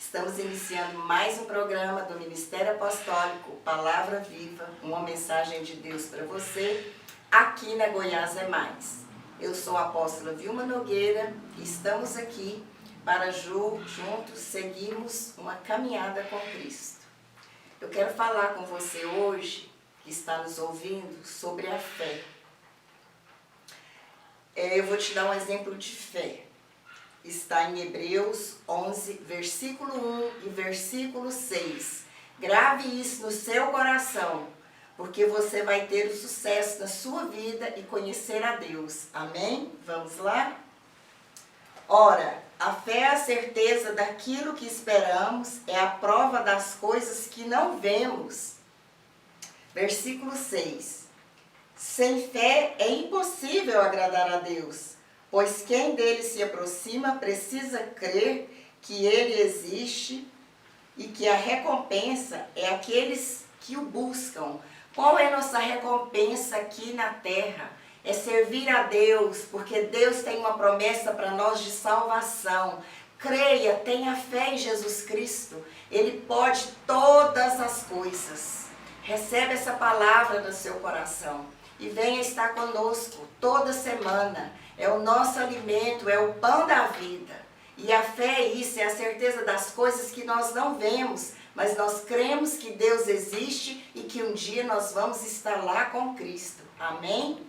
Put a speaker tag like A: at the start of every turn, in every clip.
A: Estamos iniciando mais um programa do Ministério Apostólico Palavra Viva, uma mensagem de Deus para você, aqui na Goiás é Mais. Eu sou a apóstola Vilma Nogueira e estamos aqui para juntos seguirmos uma caminhada com Cristo. Eu quero falar com você hoje, que está nos ouvindo, sobre a fé. Eu vou te dar um exemplo de fé. Está em Hebreus 11, versículo 1 e versículo 6. Grave isso no seu coração, porque você vai ter o sucesso na sua vida e conhecer a Deus. Amém? Vamos lá? Ora, a fé é a certeza daquilo que esperamos, é a prova das coisas que não vemos. Versículo 6. Sem fé é impossível agradar a Deus, pois quem dele se aproxima precisa crer que ele existe e que a recompensa é aqueles que o buscam. Qual é a nossa recompensa aqui na terra? É servir a Deus, porque Deus tem uma promessa para nós de salvação. Creia, tenha fé em Jesus Cristo. Ele pode todas as coisas. Recebe essa palavra no seu coração e venha estar conosco toda semana. É o nosso alimento, é o pão da vida. E a fé é isso, é a certeza das coisas que nós não vemos, mas nós cremos que Deus existe e que um dia nós vamos estar lá com Cristo. Amém?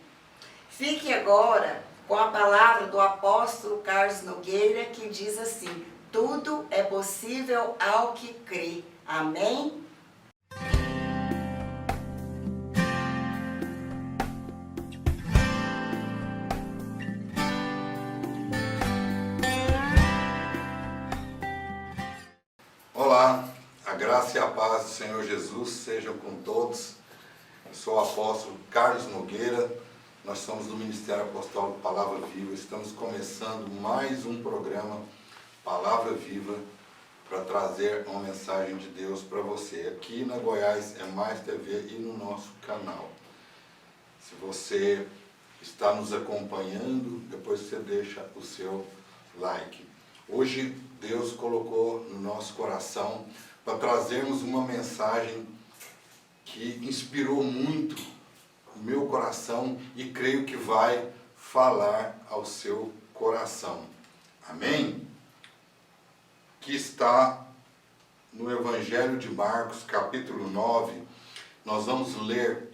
A: Fique agora com a palavra do apóstolo Carlos Nogueira, que diz assim: tudo é possível ao que crê. Amém?
B: Olá, a graça e a paz do Senhor Jesus sejam com todos. Eu sou o apóstolo Carlos Nogueira, nós somos do Ministério Apostólico Palavra Viva. Estamos começando mais um programa Palavra Viva para trazer uma mensagem de Deus para você. Aqui na Goiás é Mais TV e no nosso canal. Se você está nos acompanhando, depois você deixa o seu like. Hoje Deus colocou no nosso coração para trazermos uma mensagem que inspirou muito o meu coração e creio que vai falar ao seu coração. Amém? Que está no Evangelho de Marcos, capítulo 9. Nós vamos ler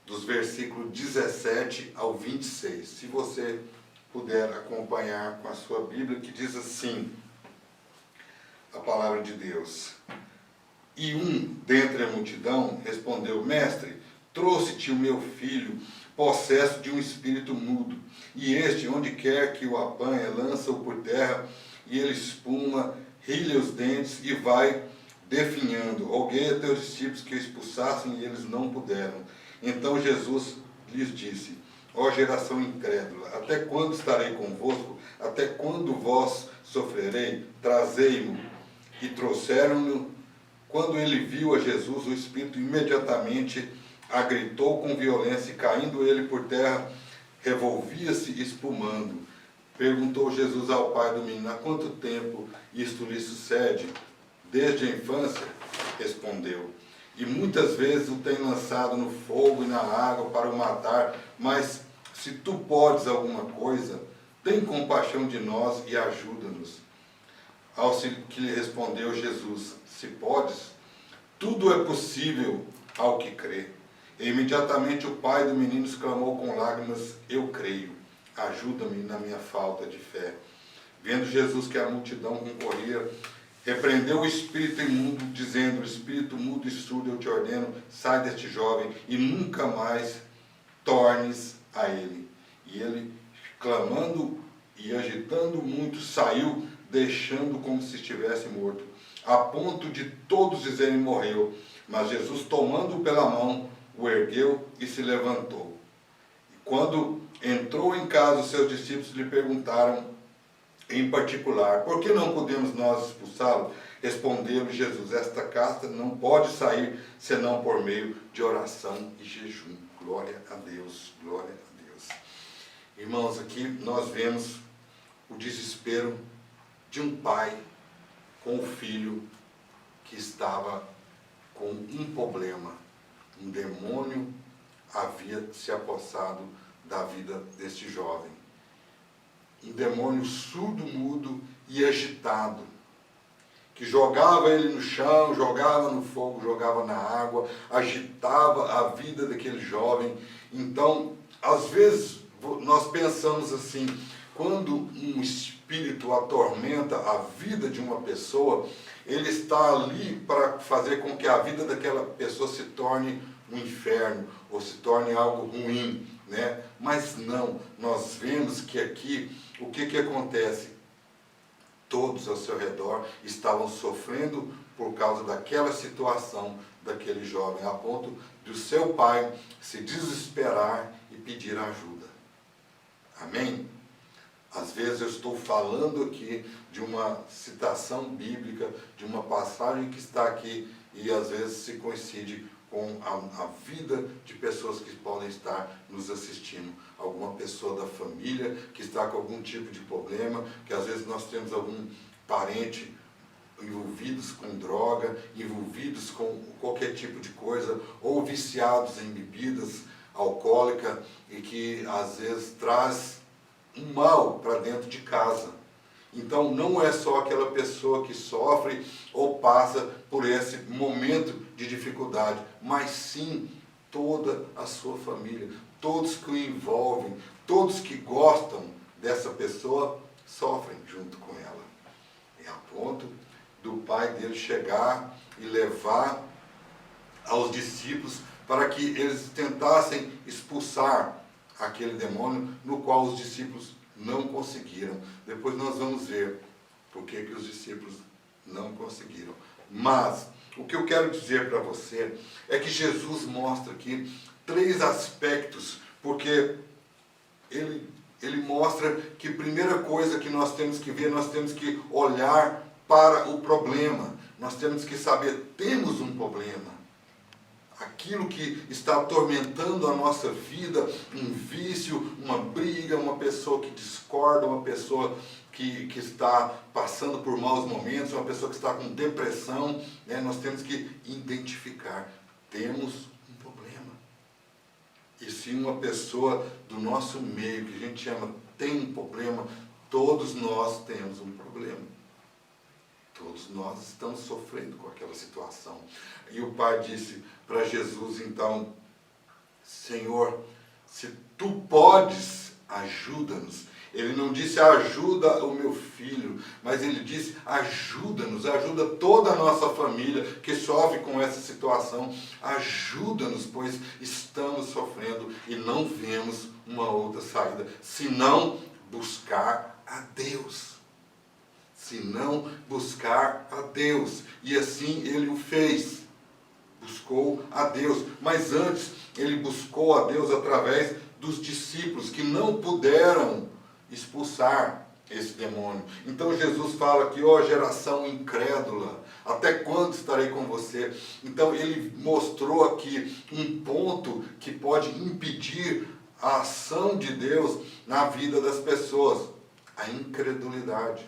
B: dos versículos 17 ao 26. Se você puder acompanhar com a sua Bíblia, que diz assim, a palavra de Deus. E um dentre a multidão respondeu: Mestre, trouxe-te o meu filho, possesso de um espírito mudo, e este, onde quer que o apanha, lança-o por terra, e ele espuma, rilha os dentes e vai definhando. Roguei a teus discípulos que o expulsassem, e eles não puderam. Então Jesus lhes disse: Ó geração incrédula, até quando estarei convosco? Até quando vós sofrerei? Trazei-mo. E trouxeram-no. Quando ele viu a Jesus, o Espírito imediatamente agritou com violência, e caindo ele por terra, revolvia-se espumando. Perguntou Jesus ao pai do menino: há quanto tempo isto lhe sucede? Desde a infância, respondeu. E muitas vezes o tem lançado no fogo e na água para o matar, mas se tu podes alguma coisa, tem compaixão de nós e ajuda-nos. Ao que lhe respondeu Jesus: se podes, tudo é possível ao que crê. E imediatamente o pai do menino exclamou com lágrimas: eu creio, ajuda-me na minha falta de fé. Vendo Jesus que a multidão concorria, repreendeu o espírito imundo, dizendo: espírito mudo e surdo, eu te ordeno, sai deste jovem e nunca mais tornes a ele. E ele, clamando e agitando muito, saiu, deixando como se estivesse morto, a ponto de todos dizerem: morreu. Mas Jesus, tomando-o pela mão, o ergueu e se levantou. E quando entrou em casa, os seus discípulos lhe perguntaram em particular: por que não podemos nós expulsá-lo? Respondeu-lhe Jesus: esta casta não pode sair senão por meio de oração e jejum. Glória a Deus, glória a Deus. Irmãos, aqui nós vemos o desespero de um pai com com o filho que estava com um problema. Um demônio havia se apossado da vida deste jovem. Um demônio surdo, mudo e agitado, que jogava ele no chão, jogava no fogo, jogava na água, agitava a vida daquele jovem. Então, às vezes, nós pensamos assim, quando um espírito atormenta a vida de uma pessoa, ele está ali para fazer com que a vida daquela pessoa se torne um inferno, ou se torne algo ruim, né? Mas não, nós vemos que aqui, o que acontece? Todos ao seu redor estavam sofrendo por causa daquela situação daquele jovem, a ponto de o seu pai se desesperar e pedir ajuda. Amém? Às vezes eu estou falando aqui de uma citação bíblica, de uma passagem que está aqui, e às vezes se coincide com a vida de pessoas que podem estar nos assistindo. Alguma pessoa da família que está com algum tipo de problema, que às vezes nós temos algum parente envolvidos com droga, envolvidos com qualquer tipo de coisa, ou viciados em bebidas alcoólicas, e que às vezes traz um mal para dentro de casa. Então não é só aquela pessoa que sofre ou passa por esse momento de dificuldade, mas sim toda a sua família, todos que o envolvem, todos que gostam dessa pessoa sofrem junto com ela. É a ponto do pai dele chegar e levar aos discípulos para que eles tentassem expulsar aquele demônio, no qual os discípulos não conseguiram. Depois nós vamos ver por que os discípulos não conseguiram. Mas o que eu quero dizer para você é que Jesus mostra aqui 3 aspectos, porque ele mostra que a primeira coisa que nós temos que ver, nós temos que olhar para o problema. Nós temos que saber, temos um problema. Aquilo que está atormentando a nossa vida, um vício, uma briga, uma pessoa que discorda, uma pessoa que está passando por maus momentos, uma pessoa que está com depressão, né? Nós temos que identificar, temos um problema. E se uma pessoa do nosso meio, que a gente ama, tem um problema, todos nós temos um problema. Todos nós estamos sofrendo com aquela situação. E o pai disse para Jesus, então, Senhor, se tu podes, ajuda-nos. Ele não disse ajuda o meu filho, mas ele disse ajuda-nos, ajuda toda a nossa família que sofre com essa situação. Ajuda-nos, pois estamos sofrendo e não vemos uma outra saída, senão buscar a Deus. Senão buscar a Deus. E assim ele o fez. Buscou a Deus. Mas antes, ele buscou a Deus através dos discípulos, que não puderam expulsar esse demônio. Então Jesus fala aqui, ó geração incrédula, até quando estarei com você? Então ele mostrou aqui um ponto que pode impedir a ação de Deus na vida das pessoas. A incredulidade.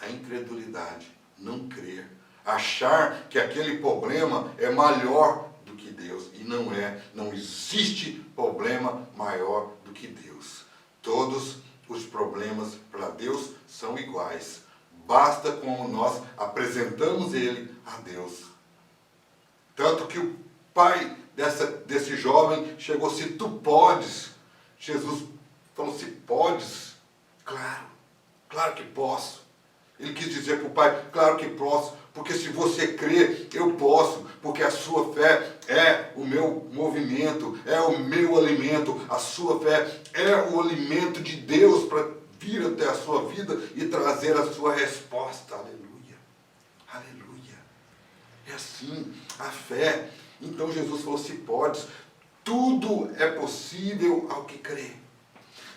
B: A incredulidade, não crer, achar que aquele problema é maior do que Deus, e não é, não existe problema maior do que Deus. Todos os problemas para Deus são iguais, basta como nós apresentamos ele a Deus. Tanto que o pai desse jovem chegou, se tu podes, Jesus falou, se podes, claro que posso. Ele quis dizer para o pai, claro que posso, porque se você crê, eu posso, porque a sua fé é o meu movimento, é o meu alimento, a sua fé é o alimento de Deus para vir até a sua vida e trazer a sua resposta. Aleluia, aleluia. É assim, a fé. Então Jesus falou, se podes, tudo é possível ao que crê.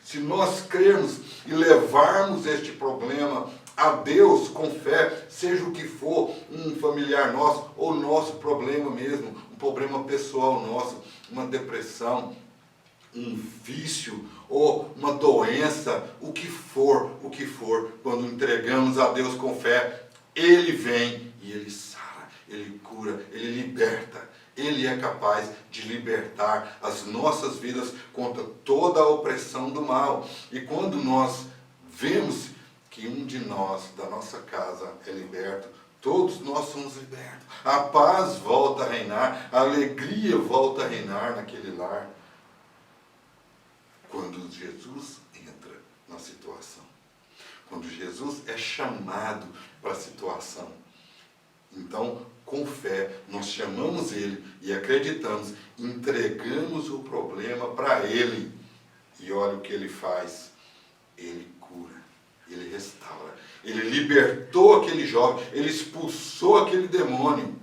B: Se nós crermos e levarmos este problema a Deus com fé, seja o que for, um familiar nosso, ou nosso problema mesmo, um problema pessoal nosso, uma depressão, um vício ou uma doença, o que for, quando entregamos a Deus com fé, Ele vem e Ele sara, Ele cura, Ele liberta. Ele é capaz de libertar as nossas vidas contra toda a opressão do mal. E quando nós vemos que um de nós, da nossa casa, é liberto, todos nós somos libertos. A paz volta a reinar, a alegria volta a reinar naquele lar. Quando Jesus entra na situação. Quando Jesus é chamado para a situação. Então, com fé, nós chamamos Ele e acreditamos, entregamos o problema para Ele. E olha o que Ele faz. Ele cura, Ele restaura. Ele libertou aquele jovem, Ele expulsou aquele demônio.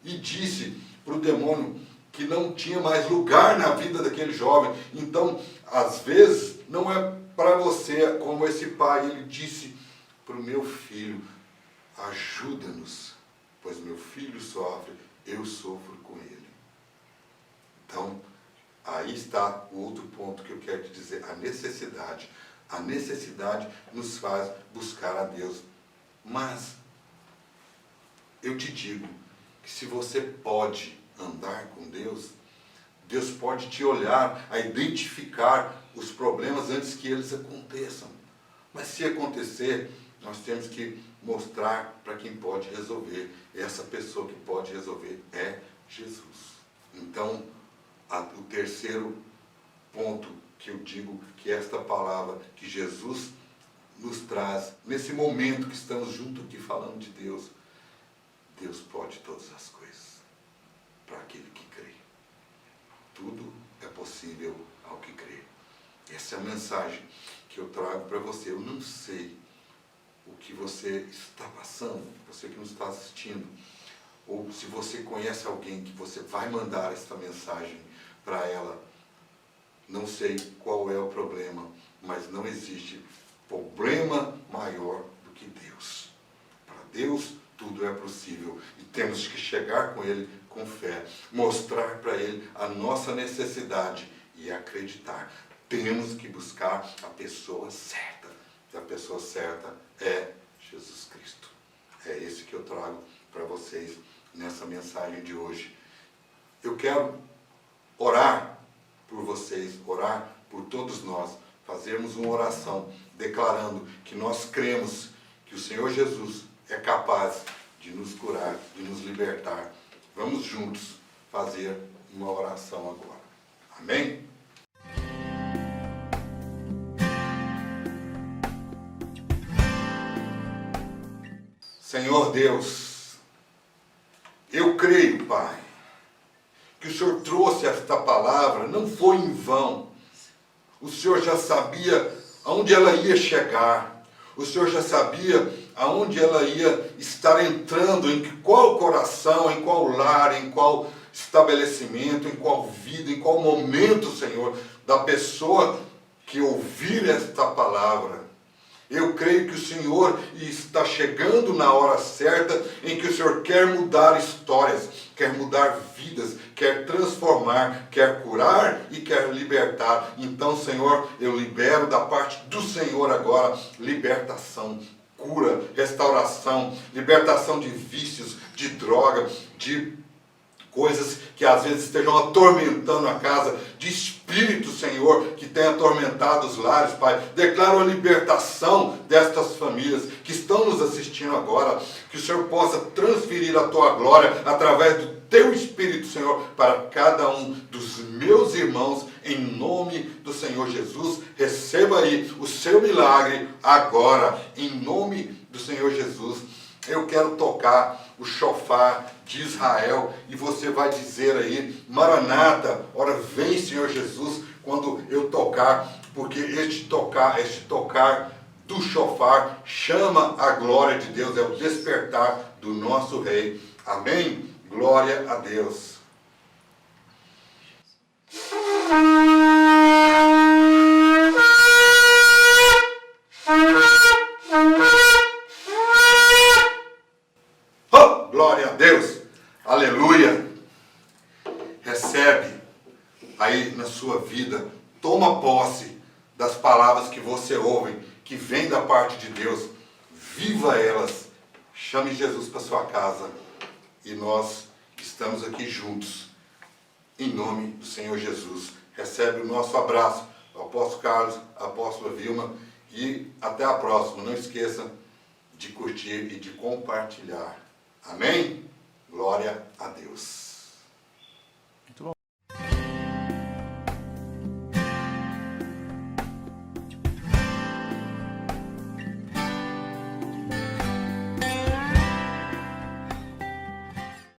B: E disse para o demônio que não tinha mais lugar na vida daquele jovem. Então, às vezes, não é para você, como esse pai, ele disse para o meu filho, ajuda-nos, pois meu filho sofre, eu sofro com ele. Então, aí está o outro ponto que eu quero te dizer, a necessidade. A necessidade nos faz buscar a Deus. Mas, eu te digo, que se você pode andar com Deus, Deus pode te olhar, a identificar os problemas antes que eles aconteçam. Mas se acontecer, nós temos que mostrar para quem pode resolver. E essa pessoa que pode resolver é Jesus. Então, o terceiro ponto que eu digo, que esta palavra que Jesus nos traz, nesse momento que estamos juntos aqui falando de Deus, Deus pode todas as coisas, para aquele que crê. Tudo é possível ao que crê. Essa é a mensagem que eu trago para você. Eu não sei o que você está passando, você que nos está assistindo, ou se você conhece alguém que você vai mandar esta mensagem para ela. Não sei qual é o problema, mas não existe problema maior do que Deus. Para Deus, tudo é possível e temos que chegar com Ele com fé, mostrar para Ele a nossa necessidade e acreditar. Temos que buscar a pessoa certa. E a pessoa certa é Jesus Cristo. É esse que eu trago para vocês nessa mensagem de hoje. Eu quero orar por vocês, orar por todos nós, fazermos uma oração declarando que nós cremos que o Senhor Jesus é capaz de nos curar, de nos libertar. Vamos juntos fazer uma oração agora. Amém? Senhor Deus, eu creio, Pai, que o Senhor trouxe esta palavra, não foi em vão. O Senhor já sabia aonde ela ia chegar. O Senhor já sabia aonde ela ia estar entrando, em qual coração, em qual lar, em qual estabelecimento, em qual vida, em qual momento, Senhor, da pessoa que ouvir esta palavra. Eu creio que o Senhor está chegando na hora certa em que o Senhor quer mudar histórias, quer mudar vidas, quer transformar, quer curar e quer libertar. Então, Senhor, eu libero da parte do Senhor agora libertação, cura, restauração, libertação de vícios, de droga, de coisas que às vezes estejam atormentando a casa, de espírito, Senhor, que tem atormentado os lares, Pai. Declaro a libertação destas famílias que estão nos assistindo agora, que o Senhor possa transferir a Tua glória através do Teu Espírito, Senhor, para cada um dos meus irmãos, em nome do Senhor Jesus. Receba aí o seu milagre agora, em nome do Senhor Jesus. Eu quero tocar o shofar de Israel e você vai dizer aí, Maranata, ora vem Senhor Jesus, quando eu tocar, porque este tocar do shofar chama a glória de Deus, é o despertar do nosso Rei. Amém? Glória a Deus. Glória a Deus, aleluia. Recebe aí na sua sua vida. Toma posse das palavras que você ouve, que vem da parte de Deus. Viva elas. Chame Jesus para sua casa. E nós estamos aqui juntos. Em nome do Senhor Jesus. Recebe o nosso abraço. O apóstolo Carlos, a apóstola Vilma. E até a próxima. Não esqueça de curtir e de compartilhar. Amém? Glória a Deus.